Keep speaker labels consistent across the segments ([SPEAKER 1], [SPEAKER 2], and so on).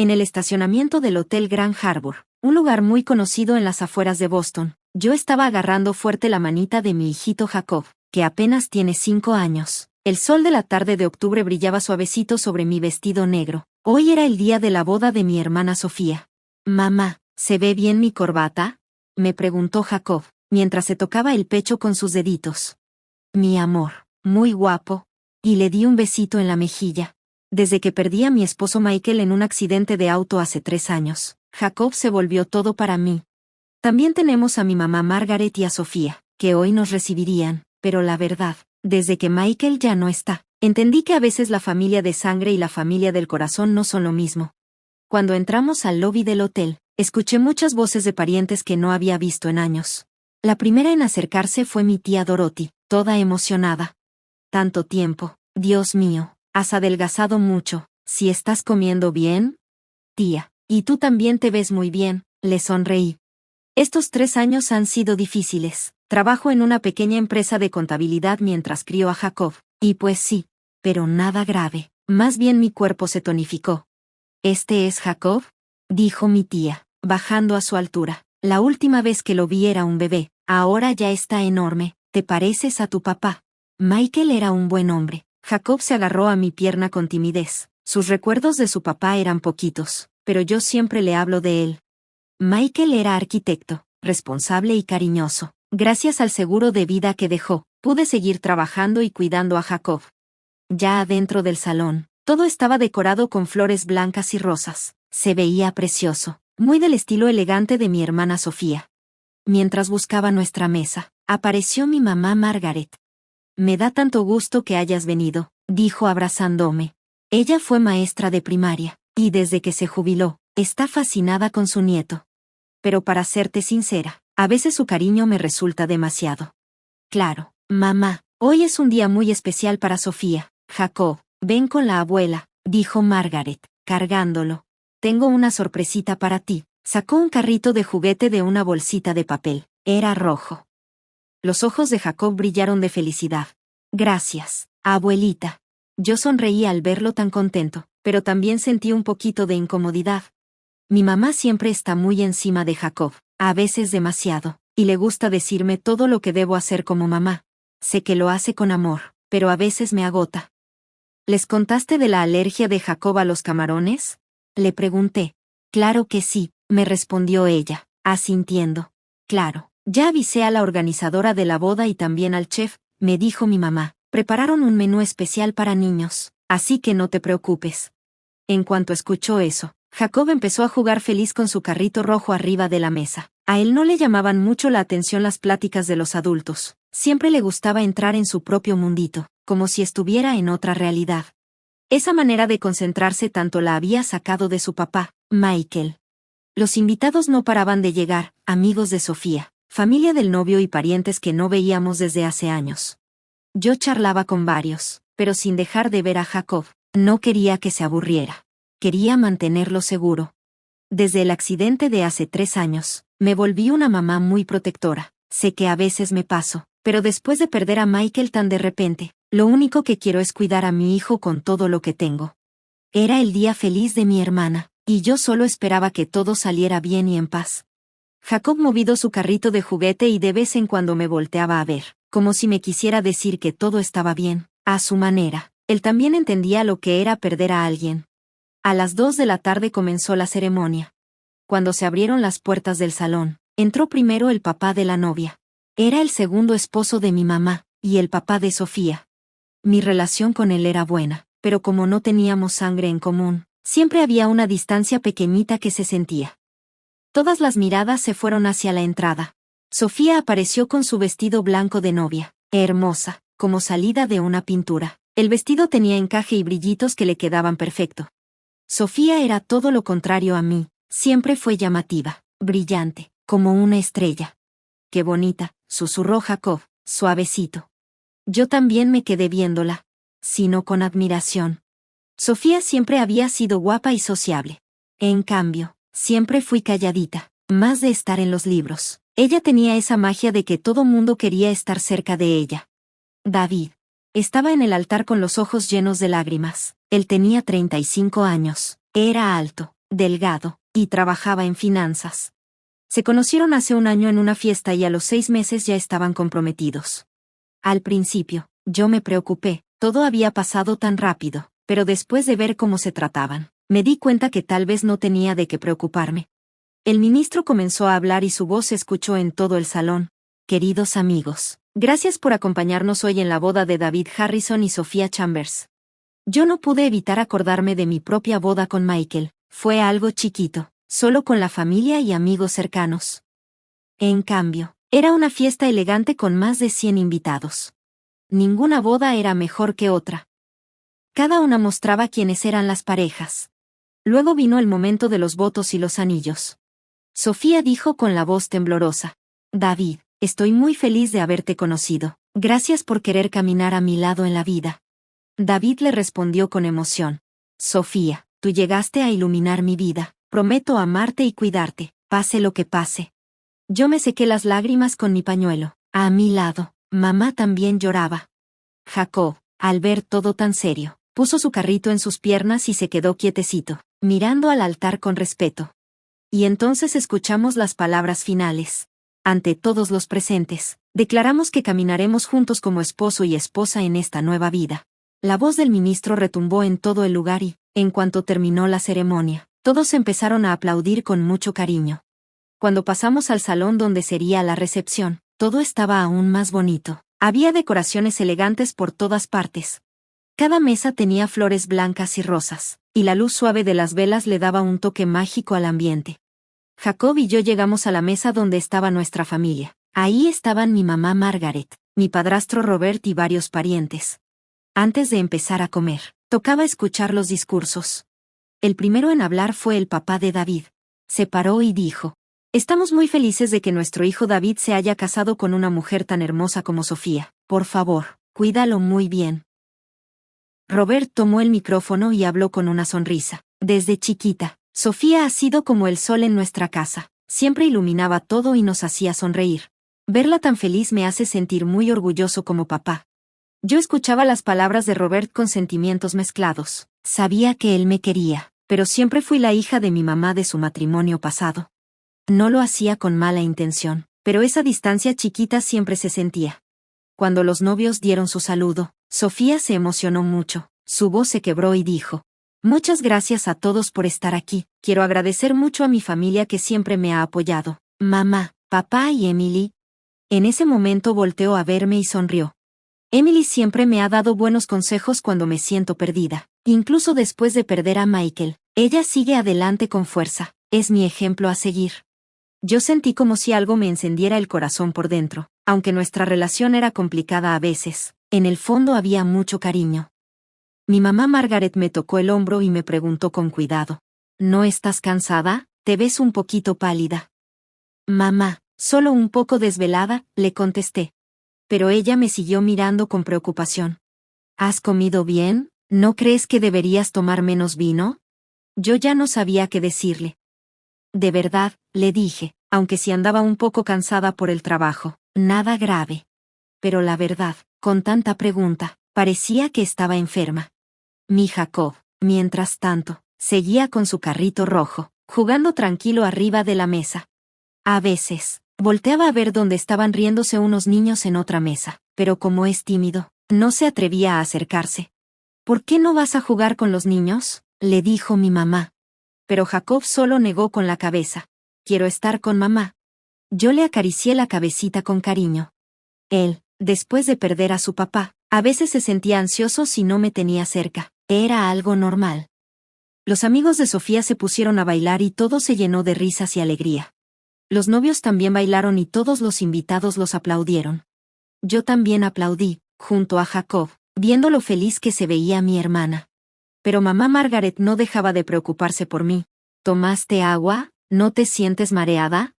[SPEAKER 1] en el estacionamiento del Hotel Grand Harbor, un lugar muy conocido en las afueras de Boston. Yo estaba agarrando fuerte la manita de mi hijito Jacob, que apenas tiene 5 años. El sol de la tarde de octubre brillaba suavecito sobre mi vestido negro. Hoy era el día de la boda de mi hermana Sofía. «Mamá, ¿se ve bien mi corbata?», me preguntó Jacob, mientras se tocaba el pecho con sus deditos. «Mi amor, muy guapo», y le di un besito en la mejilla. Desde que perdí a mi esposo Michael en un accidente de auto hace 3 años, Jacob se volvió todo para mí. También tenemos a mi mamá Margaret y a Sofía, que hoy nos recibirían, pero la verdad, desde que Michael ya no está, entendí que a veces la familia de sangre y la familia del corazón no son lo mismo. Cuando entramos al lobby del hotel, escuché muchas voces de parientes que no había visto en años. La primera en acercarse fue mi tía Dorothy, toda emocionada. «Tanto tiempo, Dios mío, has adelgazado mucho, ¿sí estás comiendo bien?». «Tía, y tú también te ves muy bien», le sonreí. «Estos 3 años han sido difíciles. Trabajo en una pequeña empresa de contabilidad mientras crío a Jacob, y pues sí, pero nada grave, más bien mi cuerpo se tonificó». «¿Este es Jacob?», dijo mi tía, bajando a su altura. «La última vez que lo vi era un bebé, ahora ya está enorme, te pareces a tu papá». Michael era un buen hombre. Jacob se agarró a mi pierna con timidez. Sus recuerdos de su papá eran poquitos, pero yo siempre le hablo de él. Michael era arquitecto, responsable y cariñoso. Gracias al seguro de vida que dejó, pude seguir trabajando y cuidando a Jacob. Ya adentro del salón, todo estaba decorado con flores blancas y rosas. Se veía precioso, muy del estilo elegante de mi hermana Sofía. Mientras buscaba nuestra mesa, apareció mi mamá Margaret. «Me da tanto gusto que hayas venido», dijo abrazándome. Ella fue maestra de primaria, y desde que se jubiló, está fascinada con su nieto. Pero para serte sincera, a veces su cariño me resulta demasiado. «Claro, mamá, hoy es un día muy especial para Sofía. Jacob, ven con la abuela», dijo Margaret, cargándolo. «Tengo una sorpresita para ti». Sacó un carrito de juguete de una bolsita de papel. Era rojo. Los ojos de Jacob brillaron de felicidad. «Gracias, abuelita». Yo sonreí al verlo tan contento, pero también sentí un poquito de incomodidad. Mi mamá siempre está muy encima de Jacob, a veces demasiado, y le gusta decirme todo lo que debo hacer como mamá. Sé que lo hace con amor, pero a veces me agota. «¿Les contaste de la alergia de Jacob a los camarones?», le pregunté. «Claro que sí», me respondió ella, asintiendo. «Claro. Ya avisé a la organizadora de la boda y también al chef», me dijo mi mamá. «Prepararon un menú especial para niños, así que no te preocupes». En cuanto escuchó eso, Jacob empezó a jugar feliz con su carrito rojo arriba de la mesa. A él no le llamaban mucho la atención las pláticas de los adultos. Siempre le gustaba entrar en su propio mundito, como si estuviera en otra realidad. Esa manera de concentrarse tanto la había sacado de su papá, Michael. Los invitados no paraban de llegar, amigos de Sofía, familia del novio y parientes que no veíamos desde hace años. Yo charlaba con varios, pero sin dejar de ver a Jacob. No quería que se aburriera. Quería mantenerlo seguro. Desde el accidente de hace 3 años, me volví una mamá muy protectora. Sé que a veces me paso, pero después de perder a Michael tan de repente, lo único que quiero es cuidar a mi hijo con todo lo que tengo. Era el día feliz de mi hermana, y yo solo esperaba que todo saliera bien y en paz. Jacob movió su carrito de juguete y de vez en cuando me volteaba a ver, como si me quisiera decir que todo estaba bien, a su manera. Él también entendía lo que era perder a alguien. A las 2 de la tarde comenzó la ceremonia. Cuando se abrieron las puertas del salón, entró primero el papá de la novia. Era el segundo esposo de mi mamá, y el papá de Sofía. Mi relación con él era buena, pero como no teníamos sangre en común, siempre había una distancia pequeñita que se sentía. Todas las miradas se fueron hacia la entrada. Sofía apareció con su vestido blanco de novia, hermosa, como salida de una pintura. El vestido tenía encaje y brillitos que le quedaban perfecto. Sofía era todo lo contrario a mí, siempre fue llamativa, brillante, como una estrella. «Qué bonita», susurró Jacob, suavecito. Yo también me quedé viéndola, sino con admiración. Sofía siempre había sido guapa y sociable. En cambio, siempre fui calladita, más de estar en los libros. Ella tenía esa magia de que todo mundo quería estar cerca de ella. David estaba en el altar con los ojos llenos de lágrimas. Él tenía 35 años. Era alto, delgado, y trabajaba en finanzas. Se conocieron hace un año en una fiesta y a los 6 meses ya estaban comprometidos. Al principio, yo me preocupé, todo había pasado tan rápido, pero después de ver cómo se trataban, me di cuenta que tal vez no tenía de qué preocuparme. El ministro comenzó a hablar y su voz se escuchó en todo el salón. Queridos amigos, gracias por acompañarnos hoy en la boda de David Harrison y Sophia Chambers. Yo no pude evitar acordarme de mi propia boda con Michael. Fue algo chiquito, solo con la familia y amigos cercanos. En cambio, era una fiesta elegante con más de 100 invitados. Ninguna boda era mejor que otra. Cada una mostraba quiénes eran las parejas. Luego vino el momento de los votos y los anillos. Sofía dijo con la voz temblorosa: David, estoy muy feliz de haberte conocido. Gracias por querer caminar a mi lado en la vida. David le respondió con emoción: Sofía, tú llegaste a iluminar mi vida. Prometo amarte y cuidarte, pase lo que pase. Yo me sequé las lágrimas con mi pañuelo. A mi lado, mamá también lloraba. Jacob, al ver todo tan serio, puso su carrito en sus piernas y se quedó quietecito, mirando al altar con respeto. Y entonces escuchamos las palabras finales. Ante todos los presentes, declaramos que caminaremos juntos como esposo y esposa en esta nueva vida. La voz del ministro retumbó en todo el lugar y, en cuanto terminó la ceremonia, todos empezaron a aplaudir con mucho cariño. Cuando pasamos al salón donde sería la recepción, todo estaba aún más bonito. Había decoraciones elegantes por todas partes. Cada mesa tenía flores blancas y rosas, y la luz suave de las velas le daba un toque mágico al ambiente. Jacob y yo llegamos a la mesa donde estaba nuestra familia. Ahí estaban mi mamá Margaret, mi padrastro Robert y varios parientes. Antes de empezar a comer, tocaba escuchar los discursos. El primero en hablar fue el papá de David. Se paró y dijo: Estamos muy felices de que nuestro hijo David se haya casado con una mujer tan hermosa como Sofía. Por favor, cuídalo muy bien. Robert tomó el micrófono y habló con una sonrisa. Desde chiquita, Sofía ha sido como el sol en nuestra casa. Siempre iluminaba todo y nos hacía sonreír. Verla tan feliz me hace sentir muy orgulloso como papá. Yo escuchaba las palabras de Robert con sentimientos mezclados. Sabía que él me quería, pero siempre fui la hija de mi mamá de su matrimonio pasado. No lo hacía con mala intención, pero esa distancia chiquita siempre se sentía. Cuando los novios dieron su saludo, Sofía se emocionó mucho. Su voz se quebró y dijo: Muchas gracias a todos por estar aquí. Quiero agradecer mucho a mi familia que siempre me ha apoyado. Mamá, papá y Emily. En ese momento volteó a verme y sonrió. Emily siempre me ha dado buenos consejos cuando me siento perdida. Incluso después de perder a Michael, ella sigue adelante con fuerza. Es mi ejemplo a seguir. Yo sentí como si algo me encendiera el corazón por dentro. Aunque nuestra relación era complicada a veces, en el fondo había mucho cariño. Mi mamá Margaret me tocó el hombro y me preguntó con cuidado: ¿No estás cansada? Te ves un poquito pálida. Mamá, solo un poco desvelada, le contesté. Pero ella me siguió mirando con preocupación. ¿Has comido bien? ¿No crees que deberías tomar menos vino? Yo ya no sabía qué decirle. De verdad, le dije, aunque sí andaba un poco cansada por el trabajo, nada grave. Pero la verdad, con tanta pregunta, parecía que estaba enferma. Mi Jacob, mientras tanto, seguía con su carrito rojo, jugando tranquilo arriba de la mesa. A veces, volteaba a ver dónde estaban riéndose unos niños en otra mesa, pero como es tímido, no se atrevía a acercarse. ¿Por qué no vas a jugar con los niños?, le dijo mi mamá. Pero Jacob solo negó con la cabeza. Quiero estar con mamá. Yo le acaricié la cabecita con cariño. Él, después de perder a su papá, a veces se sentía ansioso si no me tenía cerca. Era algo normal. Los amigos de Sofía se pusieron a bailar y todo se llenó de risas y alegría. Los novios también bailaron y todos los invitados los aplaudieron. Yo también aplaudí, junto a Jacob, viendo lo feliz que se veía mi hermana. Pero mamá Margaret no dejaba de preocuparse por mí. ¿Tomaste agua? ¿No te sientes mareada?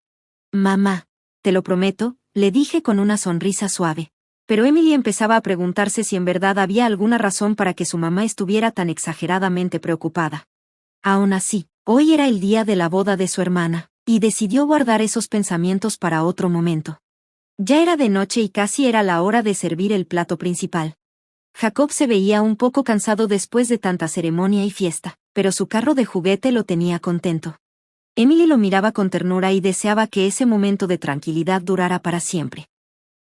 [SPEAKER 1] Mamá, te lo prometo, le dije con una sonrisa suave. Pero Emily empezaba a preguntarse si en verdad había alguna razón para que su mamá estuviera tan exageradamente preocupada. Aún así, hoy era el día de la boda de su hermana, y decidió guardar esos pensamientos para otro momento. Ya era de noche y casi era la hora de servir el plato principal. Jacob se veía un poco cansado después de tanta ceremonia y fiesta, pero su carro de juguete lo tenía contento. Emily lo miraba con ternura y deseaba que ese momento de tranquilidad durara para siempre.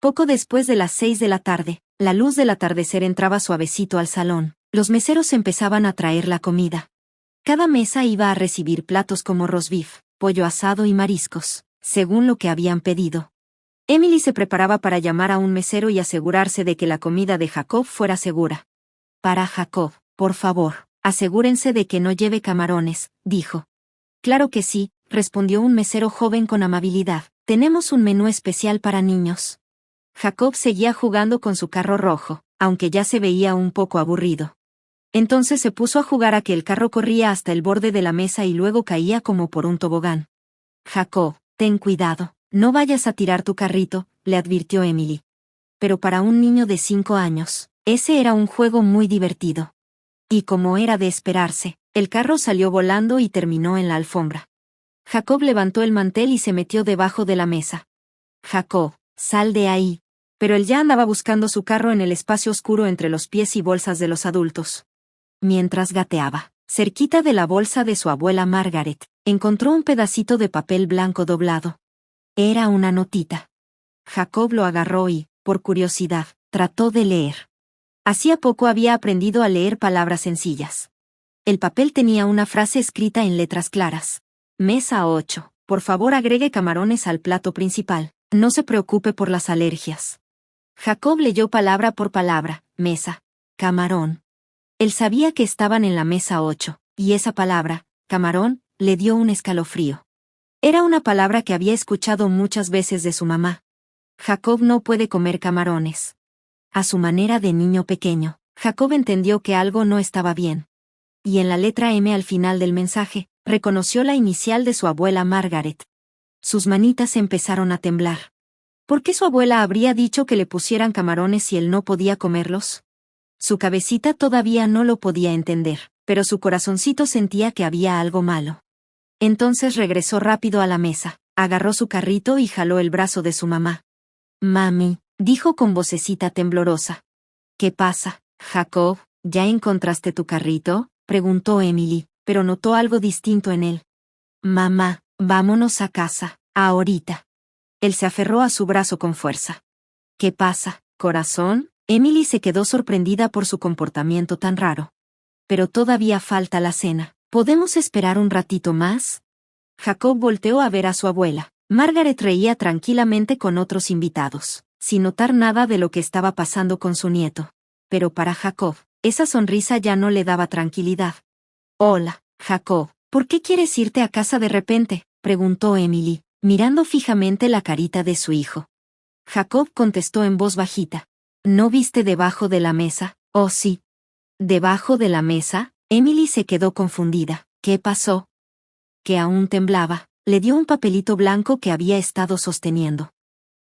[SPEAKER 1] Poco después de las 6 de la tarde, la luz del atardecer entraba suavecito al salón. Los meseros empezaban a traer la comida. Cada mesa iba a recibir platos como roast beef, pollo asado y mariscos, según lo que habían pedido. Emily se preparaba para llamar a un mesero y asegurarse de que la comida de Jacob fuera segura. Para Jacob, por favor, asegúrense de que no lleve camarones, dijo. Claro que sí, respondió un mesero joven con amabilidad. Tenemos un menú especial para niños. Jacob seguía jugando con su carro rojo, aunque ya se veía un poco aburrido. Entonces se puso a jugar a que el carro corría hasta el borde de la mesa y luego caía como por un tobogán. Jacob, ten cuidado, no vayas a tirar tu carrito, le advirtió Emily. Pero para un niño de 5 años, ese era un juego muy divertido. Y como era de esperarse, el carro salió volando y terminó en la alfombra. Jacob levantó el mantel y se metió debajo de la mesa. Jacob, sal de ahí. Pero él ya andaba buscando su carro en el espacio oscuro entre los pies y bolsas de los adultos. Mientras gateaba, cerquita de la bolsa de su abuela Margaret, encontró un pedacito de papel blanco doblado. Era una notita. Jacob lo agarró y, por curiosidad, trató de leer. Hacía poco había aprendido a leer palabras sencillas. El papel tenía una frase escrita en letras claras. Mesa 8, por favor agregue camarones al plato principal. No se preocupe por las alergias. Jacob leyó palabra por palabra, mesa, camarón. Él sabía que estaban en la mesa 8, y esa palabra, camarón, le dio un escalofrío. Era una palabra que había escuchado muchas veces de su mamá. Jacob no puede comer camarones. A su manera de niño pequeño, Jacob entendió que algo no estaba bien. Y en la letra M al final del mensaje, reconoció la inicial de su abuela Margaret. Sus manitas empezaron a temblar. ¿Por qué su abuela habría dicho que le pusieran camarones si él no podía comerlos? Su cabecita todavía no lo podía entender, pero su corazoncito sentía que había algo malo. Entonces regresó rápido a la mesa, agarró su carrito y jaló el brazo de su mamá. Mami, dijo con vocecita temblorosa. ¿Qué pasa, Jacob? ¿Ya encontraste tu carrito?, preguntó Emily, pero notó algo distinto en él. Mamá, vámonos a casa, ahorita. Él se aferró a su brazo con fuerza. ¿Qué pasa, corazón? Emily se quedó sorprendida por su comportamiento tan raro. Pero todavía falta la cena. ¿Podemos esperar un ratito más? Jacob volteó a ver a su abuela. Margaret reía tranquilamente con otros invitados, sin notar nada de lo que estaba pasando con su nieto. Pero para Jacob, esa sonrisa ya no le daba tranquilidad. Hola, Jacob, ¿por qué quieres irte a casa de repente?, preguntó Emily, mirando fijamente la carita de su hijo. Jacob contestó en voz bajita. ¿No viste debajo de la mesa? Oh, sí. ¿Debajo de la mesa? Emily se quedó confundida. ¿Qué pasó? Que aún temblaba, le dio un papelito blanco que había estado sosteniendo.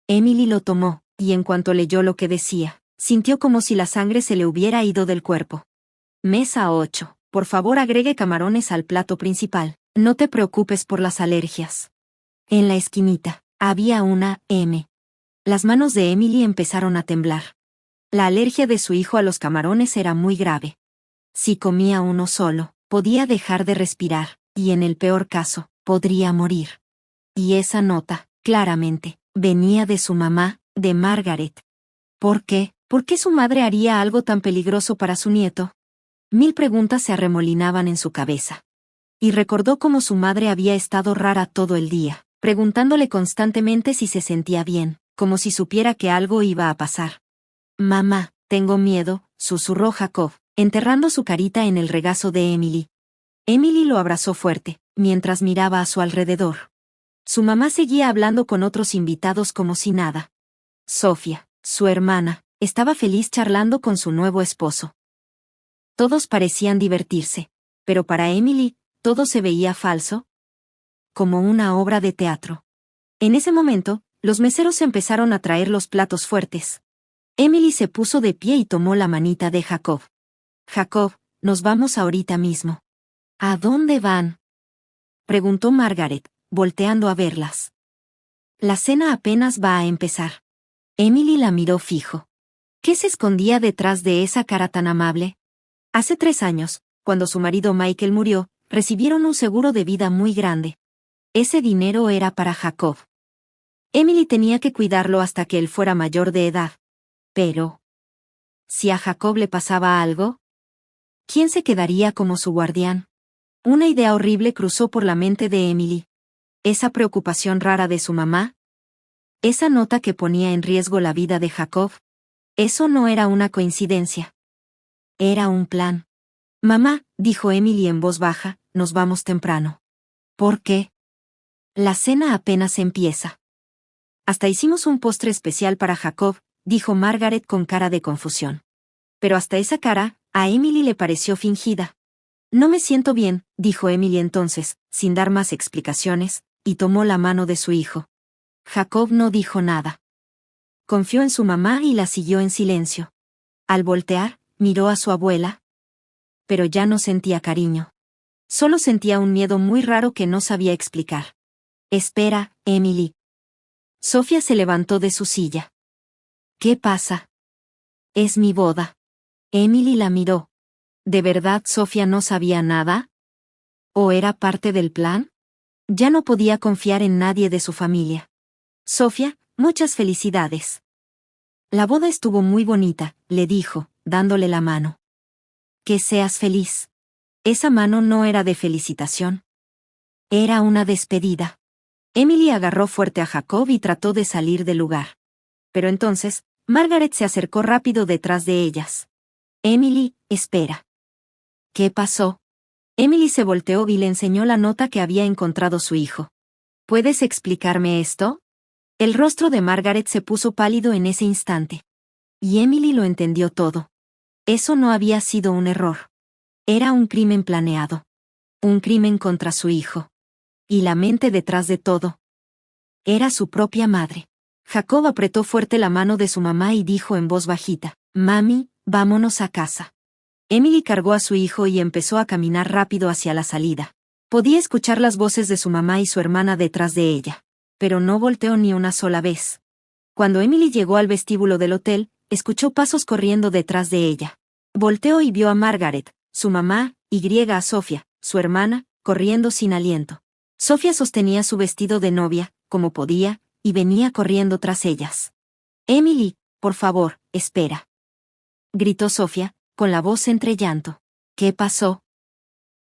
[SPEAKER 1] Emily lo tomó, y en cuanto leyó lo que decía, sintió como si la sangre se le hubiera ido del cuerpo. Mesa 8, por favor agregue camarones al plato principal. No te preocupes por las alergias. En la esquinita, había una M. Las manos de Emily empezaron a temblar. La alergia de su hijo a los camarones era muy grave. Si comía uno solo, podía dejar de respirar, y en el peor caso, podría morir. Y esa nota, claramente, venía de su mamá, de Margaret. ¿Por qué? ¿Por qué su madre haría algo tan peligroso para su nieto? 1000 preguntas se arremolinaban en su cabeza. Y recordó cómo su madre había estado rara todo el día, preguntándole constantemente si se sentía bien, como si supiera que algo iba a pasar. Mamá, tengo miedo, susurró Jacob, enterrando su carita en el regazo de Emily. Emily lo abrazó fuerte, mientras miraba a su alrededor. Su mamá seguía hablando con otros invitados como si nada. Sofía, su hermana, estaba feliz charlando con su nuevo esposo. Todos parecían divertirse, pero para Emily, todo se veía falso, como una obra de teatro. En ese momento, los meseros empezaron a traer los platos fuertes. Emily se puso de pie y tomó la manita de Jacob. Jacob, nos vamos ahorita mismo. ¿A dónde van?, preguntó Margaret, volteando a verlas. La cena apenas va a empezar. Emily la miró fijo. ¿Qué se escondía detrás de esa cara tan amable? Hace 3 años, cuando su marido Michael murió, recibieron un seguro de vida muy grande. Ese dinero era para Jacob. Emily tenía que cuidarlo hasta que él fuera mayor de edad. Pero, ¿si a Jacob le pasaba algo? ¿Quién se quedaría como su guardián? Una idea horrible cruzó por la mente de Emily. Esa preocupación rara de su mamá. Esa nota que ponía en riesgo la vida de Jacob. Eso no era una coincidencia. Era un plan. Mamá, dijo Emily en voz baja, nos vamos temprano. ¿Por qué? La cena apenas empieza. Hasta hicimos un postre especial para Jacob, dijo Margaret con cara de confusión. Pero hasta esa cara, a Emily le pareció fingida. No me siento bien, dijo Emily entonces, sin dar más explicaciones, y tomó la mano de su hijo. Jacob no dijo nada. Confió en su mamá y la siguió en silencio. Al voltear, miró a su abuela. Pero ya no sentía cariño. Solo sentía un miedo muy raro que no sabía explicar. Espera, Emily. Sofía se levantó de su silla. ¿Qué pasa? Es mi boda. Emily la miró. ¿De verdad Sofía no sabía nada? ¿O era parte del plan? Ya no podía confiar en nadie de su familia. Sofía, muchas felicidades. La boda estuvo muy bonita, le dijo, dándole la mano. Que seas feliz. Esa mano no era de felicitación. Era una despedida. Emily agarró fuerte a Jacob y trató de salir del lugar. Pero entonces, Margaret se acercó rápido detrás de ellas. Emily, espera. ¿Qué pasó? Emily se volteó y le enseñó la nota que había encontrado su hijo. ¿Puedes explicarme esto? El rostro de Margaret se puso pálido en ese instante. Y Emily lo entendió todo. Eso no había sido un error. Era un crimen planeado. Un crimen contra su hijo. Y la mente detrás de todo. Era su propia madre. Jacob apretó fuerte la mano de su mamá y dijo en voz bajita, «Mami, vámonos a casa». Emily cargó a su hijo y empezó a caminar rápido hacia la salida. Podía escuchar las voces de su mamá y su hermana detrás de ella. Pero no volteó ni una sola vez. Cuando Emily llegó al vestíbulo del hotel, escuchó pasos corriendo detrás de ella. Volteó y vio a Margaret, su mamá, y a Sofía, su hermana, corriendo sin aliento. Sofía sostenía su vestido de novia, como podía, y venía corriendo tras ellas. «Emily, por favor, espera», gritó Sofía, con la voz entre llanto. «¿Qué pasó?»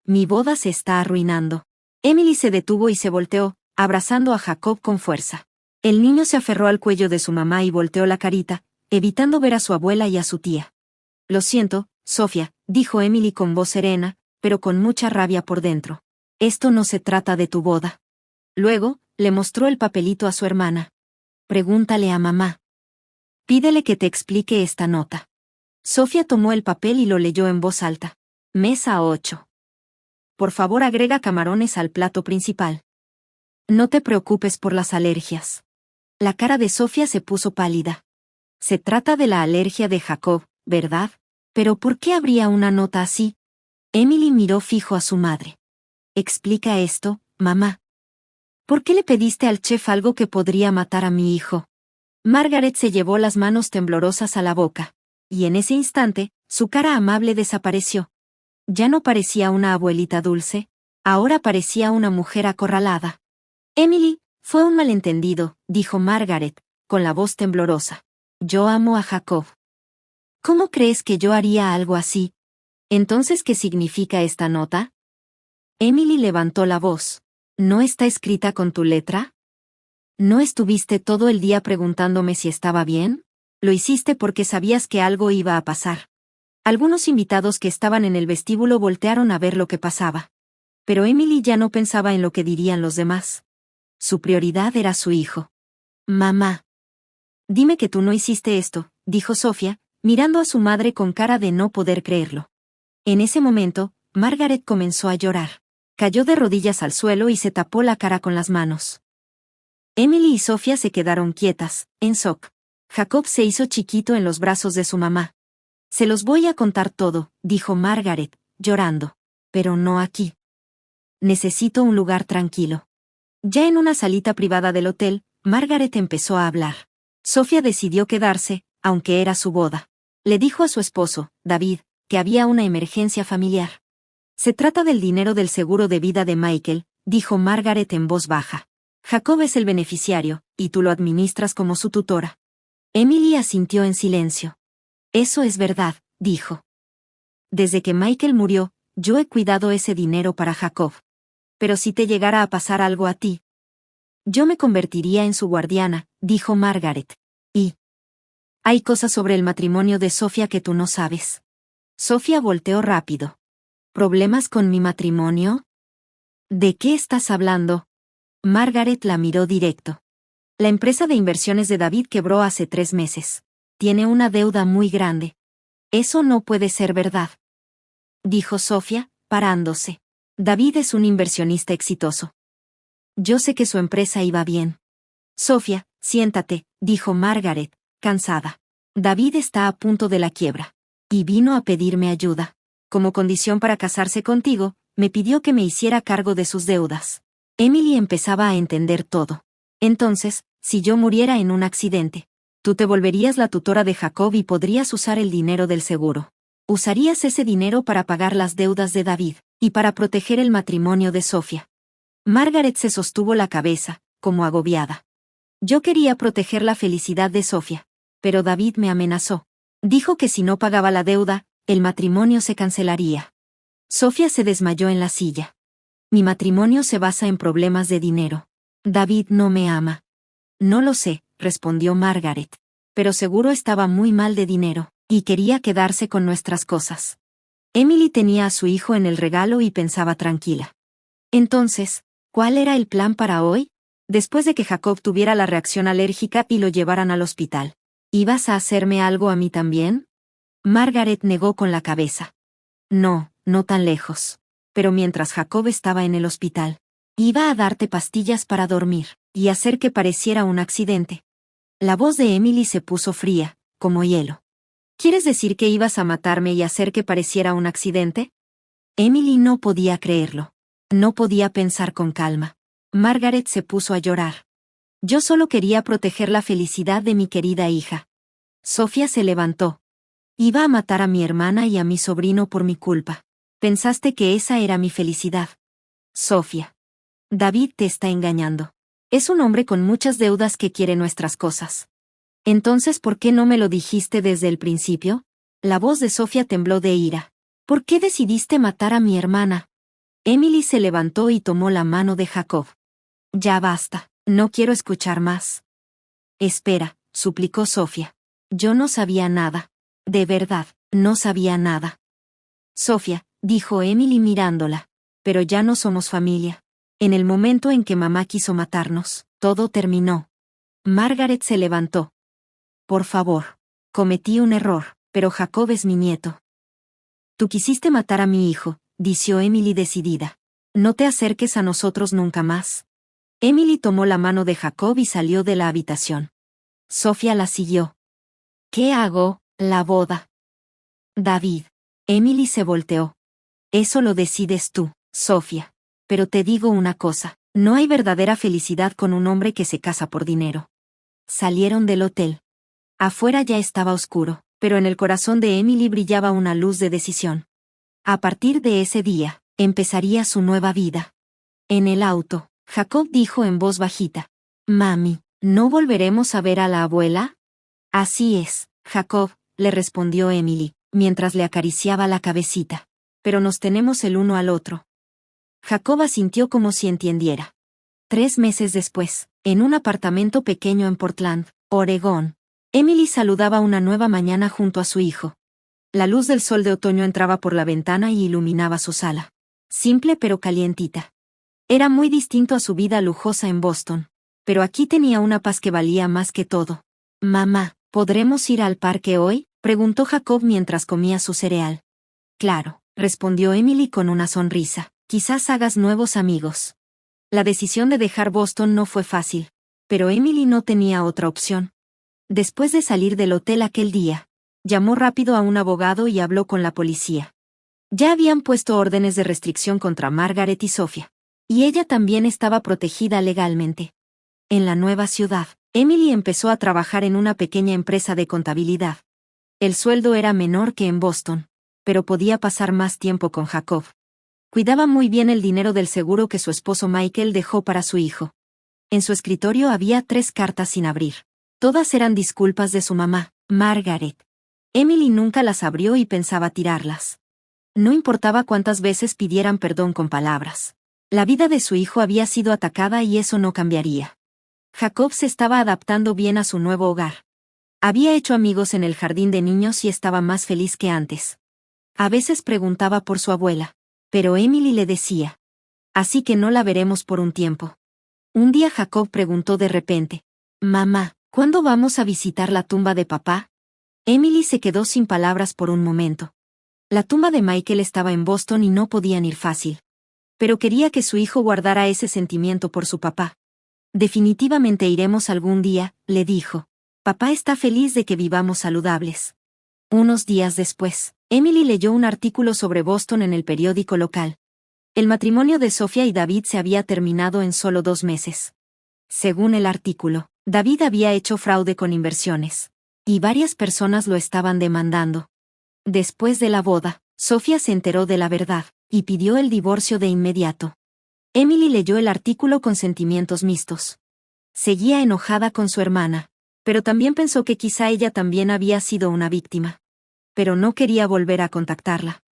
[SPEAKER 1] «Mi boda se está arruinando». Emily se detuvo y se volteó, abrazando a Jacob con fuerza. El niño se aferró al cuello de su mamá y volteó la carita, evitando ver a su abuela y a su tía. «Lo siento, Sofía», dijo Emily con voz serena, pero con mucha rabia por dentro. «Esto no se trata de tu boda». Luego, le mostró el papelito a su hermana. «Pregúntale a mamá. Pídele que te explique esta nota». Sofía tomó el papel y lo leyó en voz alta. Mesa 8. Por favor, agrega camarones al plato principal. No te preocupes por las alergias. La cara de Sofía se puso pálida. Se trata de la alergia de Jacob, ¿verdad? ¿Pero por qué habría una nota así? Emily miró fijo a su madre. Explica esto, mamá. ¿Por qué le pediste al chef algo que podría matar a mi hijo? Margaret se llevó las manos temblorosas a la boca. Y en ese instante, su cara amable desapareció. Ya no parecía una abuelita dulce, ahora parecía una mujer acorralada. Emily, fue un malentendido, dijo Margaret, con la voz temblorosa. Yo amo a Jacob. ¿Cómo crees que yo haría algo así? ¿Entonces qué significa esta nota? Emily levantó la voz. ¿No está escrita con tu letra? ¿No estuviste todo el día preguntándome si estaba bien? Lo hiciste porque sabías que algo iba a pasar. Algunos invitados que estaban en el vestíbulo voltearon a ver lo que pasaba. Pero Emily ya no pensaba en lo que dirían los demás. Su prioridad era su hijo. Mamá. Dime que tú no hiciste esto, dijo Sofía, mirando a su madre con cara de no poder creerlo. En ese momento, Margaret comenzó a llorar. Cayó de rodillas al suelo y se tapó la cara con las manos. Emily y Sofía se quedaron quietas, en shock. Jacob se hizo chiquito en los brazos de su mamá. Se los voy a contar todo, dijo Margaret, llorando. Pero no aquí. Necesito un lugar tranquilo. Ya en una salita privada del hotel, Margaret empezó a hablar. Sofía decidió quedarse, aunque era su boda. Le dijo a su esposo, David, que había una emergencia familiar. Se trata del dinero del seguro de vida de Michael, dijo Margaret en voz baja. Jacob es el beneficiario, y tú lo administras como su tutora. Emily asintió en silencio. Eso es verdad, dijo. Desde que Michael murió, yo he cuidado ese dinero para Jacob. Pero si te llegara a pasar algo a ti, yo me convertiría en su guardiana, dijo Margaret. Y hay cosas sobre el matrimonio de Sofía que tú no sabes. Sofía volteó rápido. ¿Problemas con mi matrimonio? ¿De qué estás hablando? Margaret la miró directo. La empresa de inversiones de David quebró hace 3 meses. Tiene una deuda muy grande. Eso no puede ser verdad, dijo Sofía, parándose. David es un inversionista exitoso. Yo sé que su empresa iba bien. Sofía, siéntate, dijo Margaret, cansada. David está a punto de la quiebra. Y vino a pedirme ayuda. Como condición para casarse contigo, me pidió que me hiciera cargo de sus deudas. Emily empezaba a entender todo. Entonces, si yo muriera en un accidente, tú te volverías la tutora de Jacob y podrías usar el dinero del seguro. Usarías ese dinero para pagar las deudas de David, y para proteger el matrimonio de Sofía. Margaret se sostuvo la cabeza, como agobiada. Yo quería proteger la felicidad de Sofía, pero David me amenazó. Dijo que si no pagaba la deuda, el matrimonio se cancelaría. Sofía se desmayó en la silla. Mi matrimonio se basa en problemas de dinero. David no me ama. No lo sé, respondió Margaret. Pero seguro estaba muy mal de dinero, y quería quedarse con nuestras cosas. Emily tenía a su hijo en el regalo y pensaba tranquila. Entonces, ¿cuál era el plan para hoy? Después de que Jacob tuviera la reacción alérgica y lo llevaran al hospital. ¿Ibas a hacerme algo a mí también? Margaret negó con la cabeza. No, no tan lejos. Pero mientras Jacob estaba en el hospital, iba a darte pastillas para dormir, y hacer que pareciera un accidente. La voz de Emily se puso fría, como hielo. ¿Quieres decir que ibas a matarme y hacer que pareciera un accidente? Emily no podía creerlo. No podía pensar con calma. Margaret se puso a llorar. Yo solo quería proteger la felicidad de mi querida hija. Sofía se levantó. Iba a matar a mi hermana y a mi sobrino por mi culpa. Pensaste que esa era mi felicidad. Sofía. David te está engañando. Es un hombre con muchas deudas que quiere nuestras cosas. Entonces, ¿por qué no me lo dijiste desde el principio? La voz de Sofía tembló de ira. ¿Por qué decidiste matar a mi hermana? Emily se levantó y tomó la mano de Jacob. Ya basta, no quiero escuchar más. Espera, suplicó Sofía. Yo no sabía nada. De verdad, no sabía nada. Sofía, dijo Emily mirándola. Pero ya no somos familia. En el momento en que mamá quiso matarnos, todo terminó. Margaret se levantó. Por favor. Cometí un error, pero Jacob es mi nieto. Tú quisiste matar a mi hijo, dijo Emily decidida. No te acerques a nosotros nunca más. Emily tomó la mano de Jacob y salió de la habitación. Sofía la siguió. ¿Qué hago? La boda. David. Emily se volteó. Eso lo decides tú, Sofía. Pero te digo una cosa, no hay verdadera felicidad con un hombre que se casa por dinero. Salieron del hotel. Afuera ya estaba oscuro, pero en el corazón de Emily brillaba una luz de decisión. A partir de ese día, empezaría su nueva vida. En el auto, Jacob dijo en voz bajita. Mami, ¿no volveremos a ver a la abuela? Así es, Jacob, le respondió Emily, mientras le acariciaba la cabecita. Pero nos tenemos el uno al otro. Jacob asintió como si entendiera. 3 meses después, en un apartamento pequeño en Portland, Oregón, Emily saludaba una nueva mañana junto a su hijo. La luz del sol de otoño entraba por la ventana y iluminaba su sala. Simple pero calientita. Era muy distinto a su vida lujosa en Boston. Pero aquí tenía una paz que valía más que todo. Mamá, ¿podremos ir al parque hoy? Preguntó Jacob mientras comía su cereal. Claro, respondió Emily con una sonrisa. Quizás hagas nuevos amigos. La decisión de dejar Boston no fue fácil, pero Emily no tenía otra opción. Después de salir del hotel aquel día, llamó rápido a un abogado y habló con la policía. Ya habían puesto órdenes de restricción contra Margaret y Sofía, y ella también estaba protegida legalmente. En la nueva ciudad, Emily empezó a trabajar en una pequeña empresa de contabilidad. El sueldo era menor que en Boston, pero podía pasar más tiempo con Jacob. Cuidaba muy bien el dinero del seguro que su esposo Michael dejó para su hijo. En su escritorio había 3 cartas sin abrir. Todas eran disculpas de su mamá, Margaret. Emily nunca las abrió y pensaba tirarlas. No importaba cuántas veces pidieran perdón con palabras. La vida de su hijo había sido atacada y eso no cambiaría. Jacob se estaba adaptando bien a su nuevo hogar. Había hecho amigos en el jardín de niños y estaba más feliz que antes. A veces preguntaba por su abuela, pero Emily le decía: así que no la veremos por un tiempo. Un día Jacob preguntó de repente: mamá, ¿cuándo vamos a visitar la tumba de papá? Emily se quedó sin palabras por un momento. La tumba de Michael estaba en Boston y no podían ir fácil. Pero quería que su hijo guardara ese sentimiento por su papá. Definitivamente iremos algún día, le dijo. Papá está feliz de que vivamos saludables. Unos días después, Emily leyó un artículo sobre Boston en el periódico local. El matrimonio de Sofía y David se había terminado en solo 2 meses. Según el artículo, David había hecho fraude con inversiones, y varias personas lo estaban demandando. Después de la boda, Sofía se enteró de la verdad, y pidió el divorcio de inmediato. Emily leyó el artículo con sentimientos mixtos. Seguía enojada con su hermana, pero también pensó que quizá ella también había sido una víctima. Pero no quería volver a contactarla.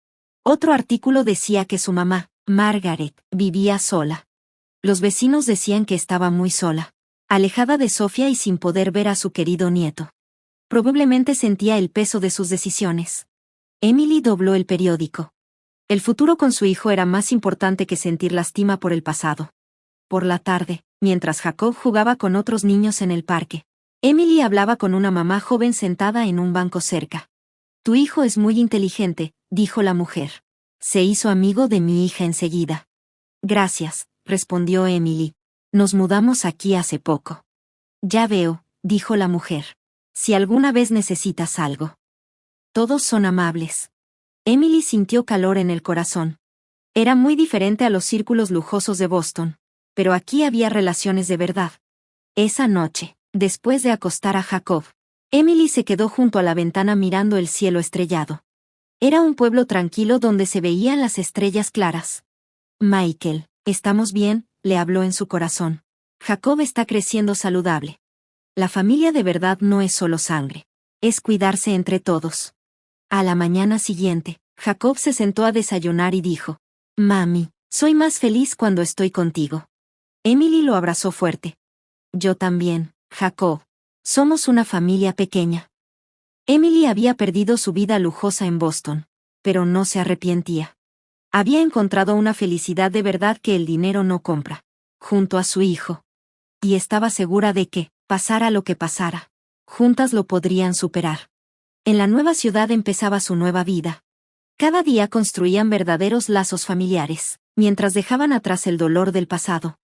[SPEAKER 1] Otro artículo decía que su mamá, Margaret, vivía sola. Los vecinos decían que estaba muy sola, alejada de Sofía y sin poder ver a su querido nieto. Probablemente sentía el peso de sus decisiones. Emily dobló el periódico. El futuro con su hijo era más importante que sentir lástima por el pasado. Por la tarde, mientras Jacob jugaba con otros niños en el parque, Emily hablaba con una mamá joven sentada en un banco cerca. Tu hijo es muy inteligente, dijo la mujer. Se hizo amigo de mi hija enseguida. Gracias, respondió Emily. Nos mudamos aquí hace poco. Ya veo, dijo la mujer. Si alguna vez necesitas algo. Todos son amables. Emily sintió calor en el corazón. Era muy diferente a los círculos lujosos de Boston, pero aquí había relaciones de verdad. Esa noche, después de acostar a Jacob, Emily se quedó junto a la ventana mirando el cielo estrellado. Era un pueblo tranquilo donde se veían las estrellas claras. Michael, ¿estamos bien?, le habló en su corazón. Jacob está creciendo saludable. La familia de verdad no es solo sangre. Es cuidarse entre todos. A la mañana siguiente, Jacob se sentó a desayunar y dijo: Mami, soy más feliz cuando estoy contigo. Emily lo abrazó fuerte. Yo también, Jacob. Somos una familia pequeña. Emily había perdido su vida lujosa en Boston, pero no se arrepentía. Había encontrado una felicidad de verdad que el dinero no compra, junto a su hijo. Y estaba segura de que, pasara lo que pasara, juntas lo podrían superar. En la nueva ciudad empezaba su nueva vida. Cada día construían verdaderos lazos familiares, mientras dejaban atrás el dolor del pasado.